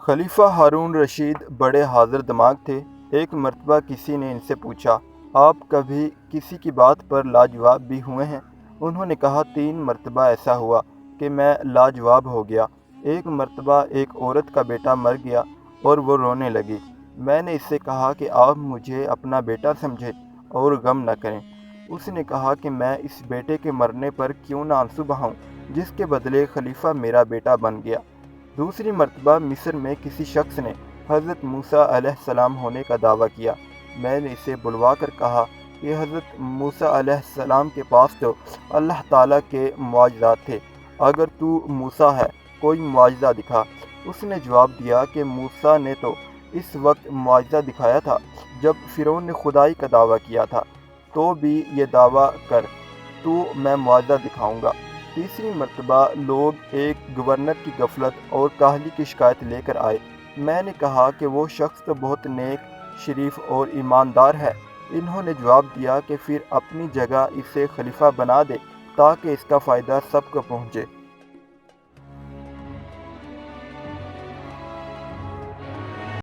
خلیفہ ہارون رشید بڑے حاضر دماغ تھے۔ ایک مرتبہ کسی نے ان سے پوچھا، آپ کبھی کسی کی بات پر لاجواب بھی ہوئے ہیں؟ انہوں نے کہا، 3 مرتبہ ایسا ہوا کہ میں لاجواب ہو گیا۔ ایک مرتبہ ایک عورت کا بیٹا مر گیا اور وہ رونے لگی۔ میں نے اس سے کہا کہ آپ مجھے اپنا بیٹا سمجھیں اور غم نہ کریں۔ اس نے کہا کہ میں اس بیٹے کے مرنے پر کیوں نہ آنسو بہاؤں جس کے بدلے خلیفہ میرا بیٹا بن گیا۔ دوسری مرتبہ مصر میں کسی شخص نے حضرت موسیٰ علیہ السلام ہونے کا دعویٰ کیا۔ میں نے اسے بلوا کر کہا کہ حضرت موسیٰ علیہ السلام کے پاس تو اللہ تعالیٰ کے معجزات تھے، اگر تو موسیٰ ہے کوئی معجزہ دکھا۔ اس نے جواب دیا کہ موسیٰ نے تو اس وقت معجزہ دکھایا تھا جب فرعون نے خدائی کا دعویٰ کیا تھا، تو بھی یہ دعویٰ کر تو میں معجزہ دکھاؤں گا۔ تیسری مرتبہ لوگ ایک گورنر کی غفلت اور کاہلی کی شکایت لے کر آئے۔ میں نے کہا کہ وہ شخص تو بہت نیک، شریف اور ایماندار ہے۔ انہوں نے جواب دیا کہ پھر اپنی جگہ اسے خلیفہ بنا دے تاکہ اس کا فائدہ سب کو پہنچے۔